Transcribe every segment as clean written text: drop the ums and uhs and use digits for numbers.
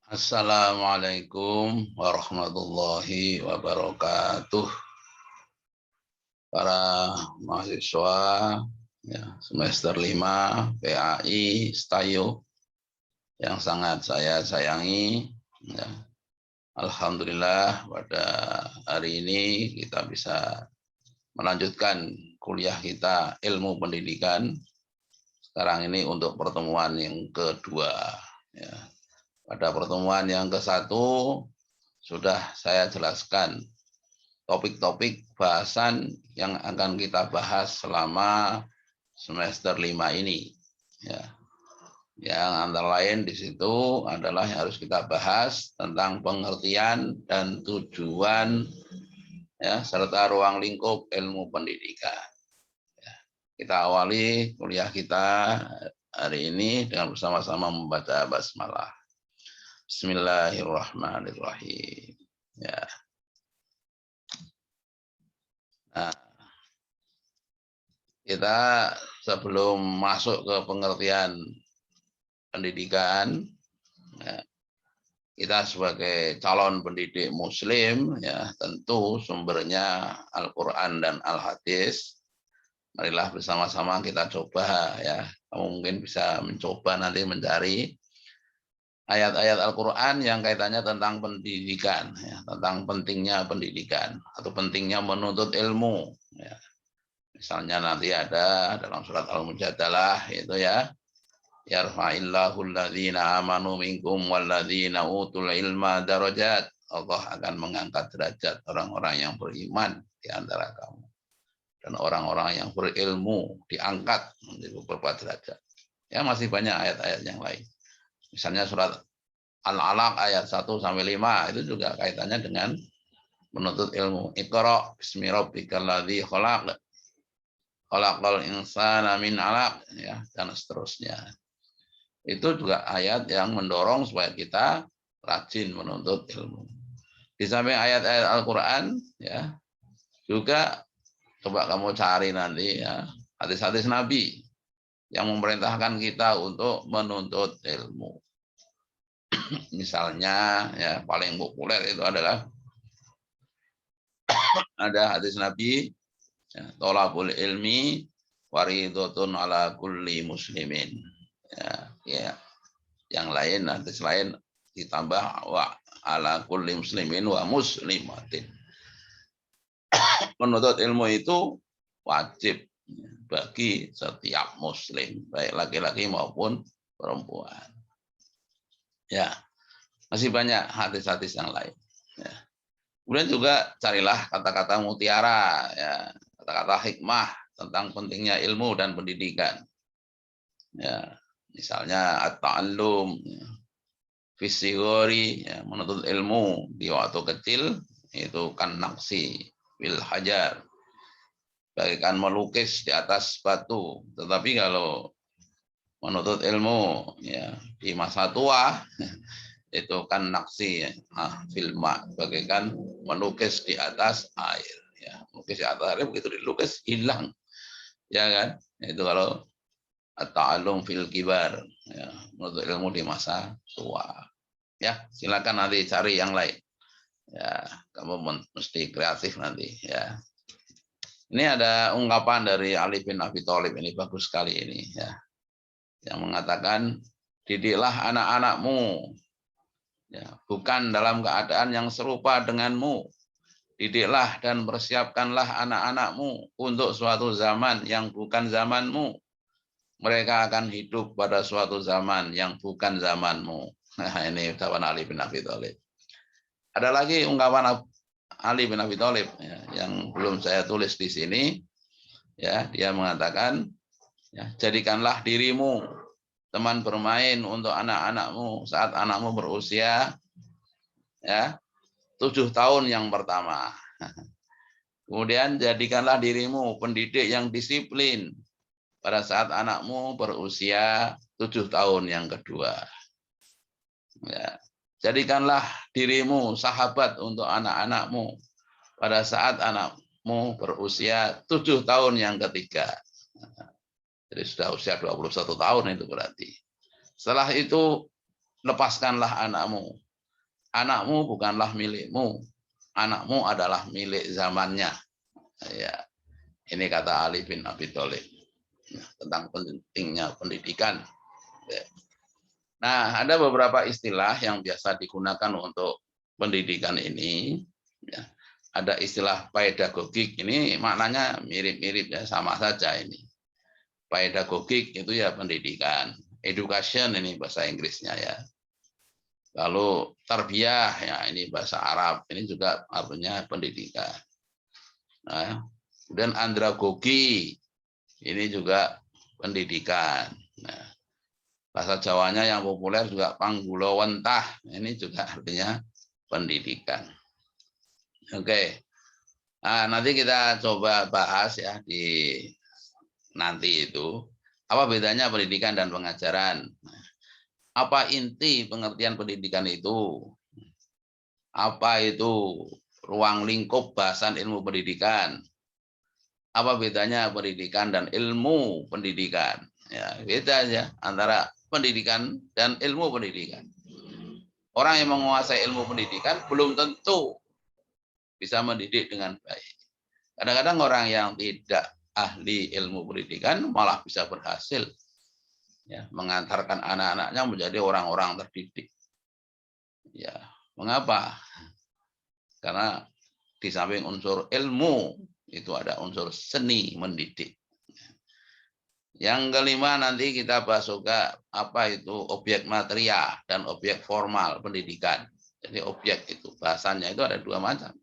Assalamualaikum warahmatullahi wabarakatuh. Para mahasiswa ya, semester 5 PAI Stayo yang sangat saya sayangi. Ya. Alhamdulillah pada hari ini kita bisa melanjutkan kuliah kita ilmu pendidikan. Sekarang ini untuk pertemuan yang kedua. Ya. Pada pertemuan yang ke-1 sudah saya jelaskan topik-topik bahasan yang akan kita bahas selama semester 5 ini. Ya. Yang antara lain di situ adalah yang harus kita bahas tentang pengertian dan tujuan ya, serta ruang lingkup ilmu pendidikan. Ya. Kita awali kuliah kita hari ini dengan bersama-sama membaca basmalah. Bismillahirrahmanirrahim. Ya. Nah, kita sebelum masuk ke pengertian pendidikan, ya, kita sebagai calon pendidik Muslim, ya tentu sumbernya Al-Quran dan Al-Hadis. Marilah bersama-sama kita coba, ya. Kamu mungkin bisa mencoba nanti mencari ayat-ayat Al-Quran yang kaitannya tentang pendidikan, ya, tentang pentingnya pendidikan atau pentingnya menuntut ilmu. Ya. Misalnya nanti ada dalam surat Al-Mujadalah itu ya, yarfa'illahu alladhina amanu minkum walladhina utul ilma darajat. Allah akan mengangkat derajat orang-orang yang beriman di antara kamu. Dan orang-orang yang berilmu diangkat menjadi beberapa derajat. Ya masih banyak ayat-ayat yang lain. Misalnya surat Al-Alaq ayat 1-5 itu juga kaitannya dengan menuntut ilmu. Iqra bismi rabbikal ladzi khalaq. Khalaqal insana min 'alaq ya dan seterusnya. Itu juga ayat yang mendorong supaya kita rajin menuntut ilmu. Di samping ayat-ayat Al-Qur'an ya, juga coba kamu cari nanti ya, hadis-hadis Nabi yang memerintahkan kita untuk menuntut ilmu. Misalnya ya paling populer itu adalah ada hadis Nabi ya, tolabul ilmi waridotun ala kulli muslimin. Ya, ya. Yang lain hadis lain ditambah wa ala kulli muslimin wa muslimatin. Menuntut ilmu itu wajib bagi setiap muslim, baik laki-laki maupun perempuan. Ya, masih banyak hadis-hadis yang lain. Ya. Kemudian juga carilah kata-kata mutiara, ya, kata-kata hikmah tentang pentingnya ilmu dan pendidikan. Ya, misalnya at-ta'allum, ya, fisigori, ya, menuntut ilmu di waktu kecil itu kan naksi bil hajar, bagaikan melukis di atas batu. Tetapi kalau menuntut ilmu ya di masa tua itu kan naksi filma, bagaikan melukis di atas air. Ya, melukis di atas air begitu dilukis hilang, ya kan? Itu kalau at-ta'allum fil kibar, ya, menuntut ilmu di masa tua. Ya, silakan nanti cari yang lain. Ya, kamu mesti kreatif nanti. Ya. Ini ada ungkapan dari Ali bin Abi Thalib, ini bagus sekali ini. Ya, yang mengatakan didiklah anak-anakmu. Ya, bukan dalam keadaan yang serupa denganmu. Didiklah dan persiapkanlah anak-anakmu untuk suatu zaman yang bukan zamanmu. Mereka akan hidup pada suatu zaman yang bukan zamanmu. Nah, ini ucapan Ali bin Abi Thalib. Ada lagi ungkapan Ali bin Abi Thalib ya, yang belum saya tulis di sini. Ya, dia mengatakan, ya, jadikanlah dirimu teman bermain untuk anak-anakmu saat anakmu berusia ya 7 tahun yang pertama. Kemudian jadikanlah dirimu pendidik yang disiplin pada saat anakmu berusia 7 tahun yang kedua. Ya. Jadikanlah dirimu sahabat untuk anak-anakmu pada saat anakmu berusia 7 tahun yang ketiga. Jadi sudah usia 21 tahun itu berarti. Setelah itu lepaskanlah anakmu. Anakmu bukanlah milikmu. Anakmu adalah milik zamannya. Ya, ini kata Ali bin Abi Thalib tentang pentingnya pendidikan. Nah, ada beberapa istilah yang biasa digunakan untuk pendidikan ini. Ya, ada istilah pedagogik, ini maknanya mirip-mirip ya, sama saja ini. Pedagogik itu ya pendidikan, education ini bahasa Inggrisnya ya. Lalu tarbiyah ya ini bahasa Arab, ini juga artinya pendidikan. Nah, kemudian andragogi ini juga pendidikan. Nah, bahasa Jawanya yang populer juga panggulawentah, ini juga artinya pendidikan. Oke. Nah, nanti kita coba bahas ya di nanti itu apa bedanya pendidikan dan pengajaran. Apa inti pengertian pendidikan itu? Apa itu ruang lingkup bahasan ilmu pendidikan? Apa bedanya pendidikan dan ilmu pendidikan? Ya, beda aja antara pendidikan dan ilmu pendidikan. Orang yang menguasai ilmu pendidikan belum tentu bisa mendidik dengan baik. Kadang-kadang orang yang tidak ahli ilmu pendidikan malah bisa berhasil ya, mengantarkan anak-anaknya menjadi orang-orang terdidik. Ya, mengapa? Karena di samping unsur ilmu itu ada unsur seni mendidik. Yang kelima nanti kita bahas juga apa itu objek materia dan objek formal pendidikan. Jadi objek itu bahasanya itu ada dua macam.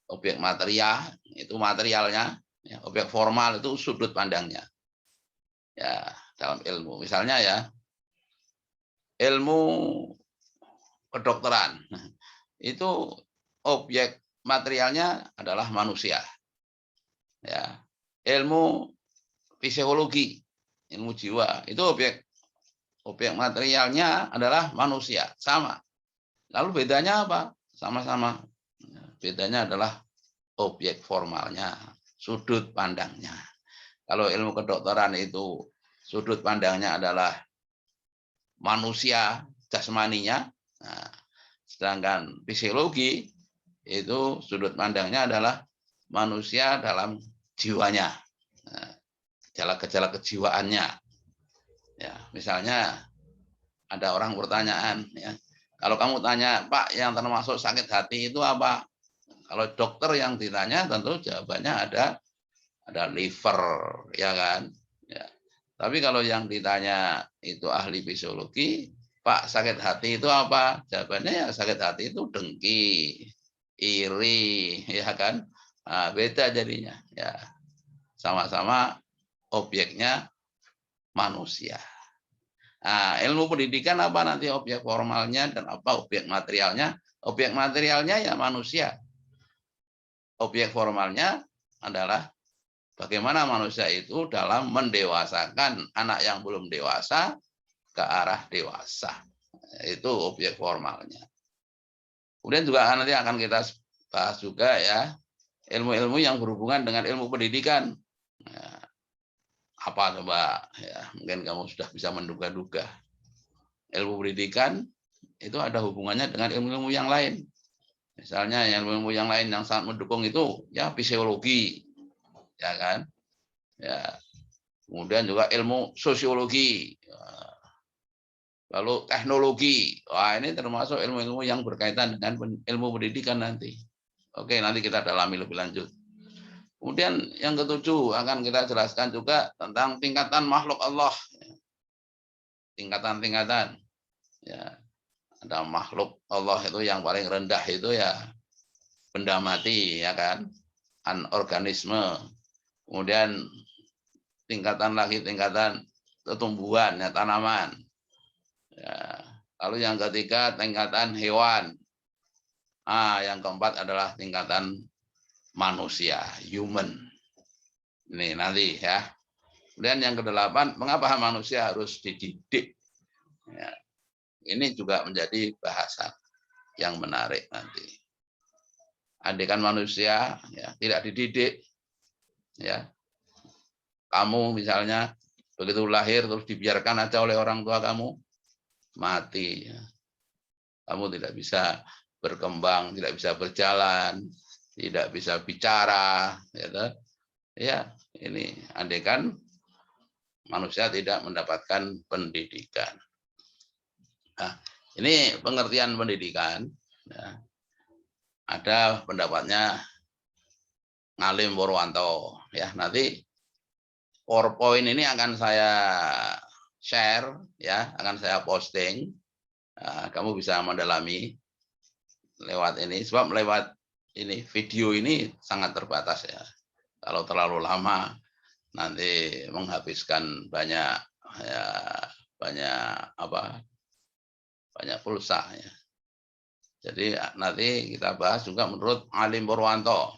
Objek materia itu materialnya, ya, objek formal itu sudut pandangnya. Ya, dalam ilmu. Misalnya ya, ilmu kedokteran. Itu objek materialnya adalah manusia. Ya. Ilmu psikologi, ilmu jiwa, itu objek materialnya adalah manusia, sama. Lalu bedanya apa? Sama-sama. Bedanya adalah objek formalnya, sudut pandangnya. Kalau ilmu kedokteran itu sudut pandangnya adalah manusia jasmaninya, nah, sedangkan psikologi itu sudut pandangnya adalah manusia dalam jiwanya, gejala-gejala kejiwaannya. Ya, misalnya ada orang pertanyaan, ya, kalau kamu tanya, Pak, yang termasuk sakit hati itu apa? Kalau dokter yang ditanya tentu jawabannya ada liver, ya kan? Ya. Tapi kalau yang ditanya itu ahli fisiologi, Pak, sakit hati itu apa? Jawabannya ya sakit hati itu dengki, iri, ya kan? Nah, beda jadinya. Ya, sama-sama objeknya manusia. Nah, ilmu pendidikan apa nanti objek formalnya dan apa objek materialnya? Objek materialnya ya manusia. Objek formalnya adalah bagaimana manusia itu dalam mendewasakan anak yang belum dewasa ke arah dewasa. Itu objek formalnya. Kemudian juga nanti akan kita bahas juga ya ilmu-ilmu yang berhubungan dengan ilmu pendidikan. Nah, apa coba ya, mungkin kamu sudah bisa menduga-duga. Ilmu pendidikan itu ada hubungannya dengan ilmu-ilmu yang lain. Misalnya ilmu-ilmu yang lain yang sangat mendukung itu ya fisiologi, ya kan? Ya. Kemudian juga ilmu sosiologi, lalu teknologi. Wah, ini termasuk ilmu-ilmu yang berkaitan dengan ilmu pendidikan nanti. Oke, nanti kita dalami lebih lanjut. Kemudian yang ketujuh akan kita jelaskan juga tentang tingkatan makhluk Allah. Tingkatan-tingkatan. Ya, ada makhluk Allah itu yang paling rendah itu ya benda mati, ya kan, anorganisme. Kemudian tingkatan lagi tingkatan tumbuhan, ya, tanaman. Ya. Lalu yang ketiga tingkatan hewan. Yang keempat adalah tingkatan manusia, human. Ini nanti ya. Kemudian yang kedelapan, mengapa manusia harus dididik? Ya. Ini juga menjadi bahasan yang menarik nanti. Andaikan manusia ya, tidak dididik, ya, kamu misalnya begitu lahir terus dibiarkan aja oleh orang tua kamu, mati. Ya. kamu tidak bisa berkembang, tidak bisa berjalan, tidak bisa bicara, gitu. Ya, ini andaikan manusia tidak mendapatkan pendidikan. Nah, ini pengertian pendidikan. Ya. Ada pendapatnya Ngalim Purwanto. Ya, nanti PowerPoint ini akan saya share, ya, akan saya posting. Nah, kamu bisa mendalami lewat ini, sebab lewat ini video ini sangat terbatas ya. Kalau terlalu lama nanti menghabiskan banyak ya, banyak pulsa ya. Jadi nanti kita bahas juga menurut Ngalim Purwanto.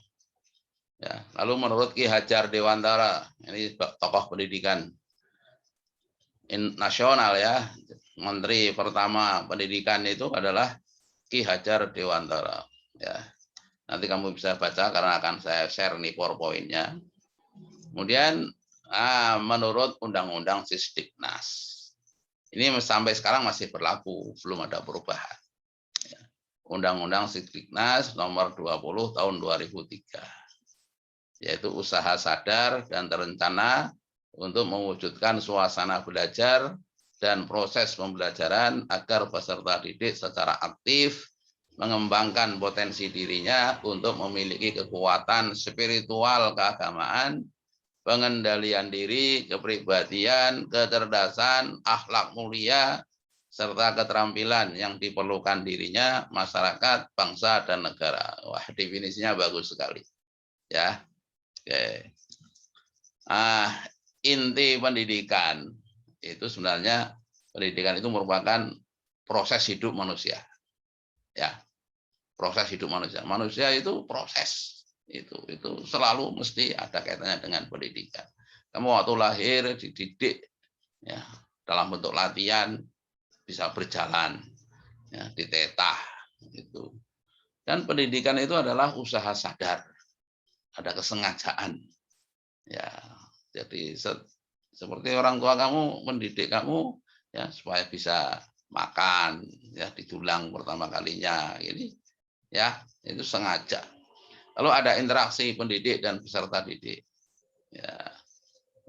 Ya, lalu menurut Ki Hajar Dewantara, ini tokoh pendidikan nasional ya, Menteri pertama pendidikan itu adalah Ki Hajar Dewantara. Ya, nanti kamu bisa baca karena akan saya share nih PowerPoint-nya. Kemudian menurut Undang-Undang Sisdiknas, ini sampai sekarang masih berlaku, belum ada perubahan. Undang-Undang Sisdiknas nomor 20 tahun 2003. Yaitu usaha sadar dan terencana untuk mewujudkan suasana belajar dan proses pembelajaran agar peserta didik secara aktif mengembangkan potensi dirinya untuk memiliki kekuatan spiritual keagamaan, pengendalian diri, kepribadian, kecerdasan, akhlak mulia, serta keterampilan yang diperlukan dirinya, masyarakat, bangsa, dan negara. Wah, definisinya bagus sekali. Ya. Oke. Inti pendidikan itu sebenarnya pendidikan itu merupakan proses hidup manusia. Ya, proses hidup manusia. Manusia itu proses. Itu selalu mesti ada kaitannya dengan pendidikan. Kamu waktu lahir dididik ya, dalam bentuk latihan bisa berjalan, ya, ditetah itu. Dan pendidikan itu adalah usaha sadar. Ada kesengajaan. Ya, jadi seperti orang tua kamu mendidik kamu ya supaya bisa makan ya di tulang pertama kalinya ini ya, itu sengaja. Lalu ada interaksi pendidik dan peserta didik. Ya,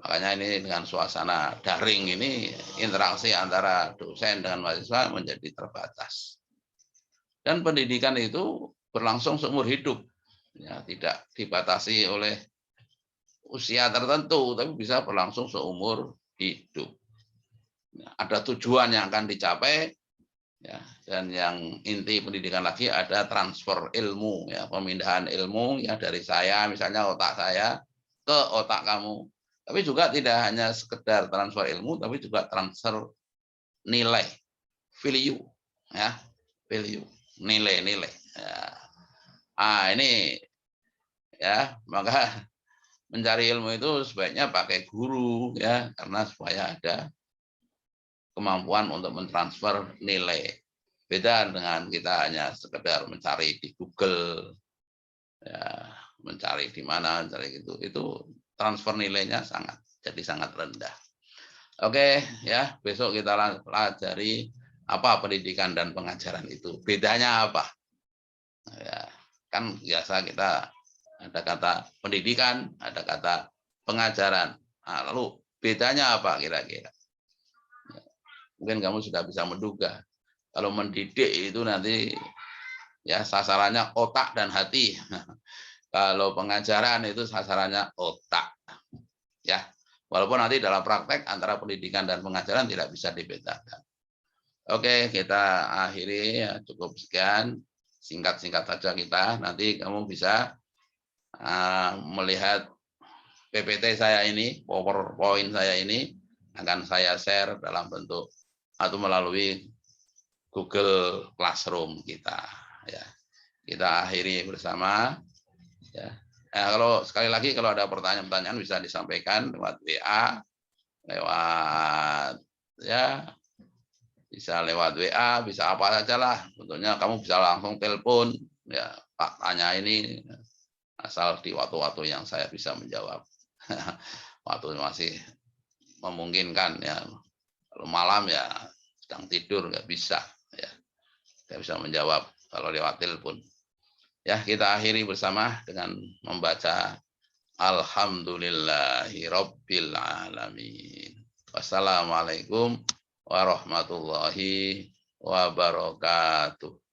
makanya ini dengan suasana daring ini interaksi antara dosen dengan mahasiswa menjadi terbatas. Dan pendidikan itu berlangsung seumur hidup. Ya, tidak dibatasi oleh usia tertentu, tapi bisa berlangsung seumur hidup. Ada tujuan yang akan dicapai, ya, dan yang inti pendidikan lagi ada transfer ilmu, ya, pemindahan ilmu ya dari saya, misalnya otak saya ke otak kamu. Tapi juga tidak hanya sekedar transfer ilmu, tapi juga transfer nilai, value, ya, value, nilai-nilai. Ya. Ini ya, maka mencari ilmu itu sebaiknya pakai guru ya, karena supaya ada kemampuan untuk mentransfer nilai. Beda dengan kita hanya sekedar mencari di Google, ya, mencari di mana, mencari itu transfer nilainya sangat rendah. Oke ya, besok kita pelajari apa pendidikan dan pengajaran itu. Bedanya apa? Ya, kan biasa kita ada kata pendidikan, ada kata pengajaran. Nah, lalu bedanya apa kira-kira? Mungkin kamu sudah bisa menduga. Kalau mendidik itu nanti ya sasarannya otak dan hati. Kalau pengajaran itu sasarannya otak. Ya, walaupun nanti dalam praktek antara pendidikan dan pengajaran tidak bisa dibedakan. Oke, kita akhiri ya, cukup sekian. Singkat-singkat saja kita. Nanti kamu bisa melihat PPT saya ini, PowerPoint saya ini akan saya share dalam bentuk atau melalui Google Classroom kita. Ya, kita akhiri bersama. Ya. Kalau sekali lagi kalau ada pertanyaan-pertanyaan bisa disampaikan lewat WA, lewat ya bisa lewat WA, bisa apa saja lah. Tentunya kamu bisa langsung telepon, ya Pak tanya ini, asal di waktu-waktu yang saya bisa menjawab. Waktu masih memungkinkan ya. Kalau malam ya sedang tidur nggak bisa. Ya. Tidak bisa menjawab kalau lewat telepon. Ya, kita akhiri bersama dengan membaca Alhamdulillahirabbil alamin. Wassalamualaikum warahmatullahi wabarakatuh.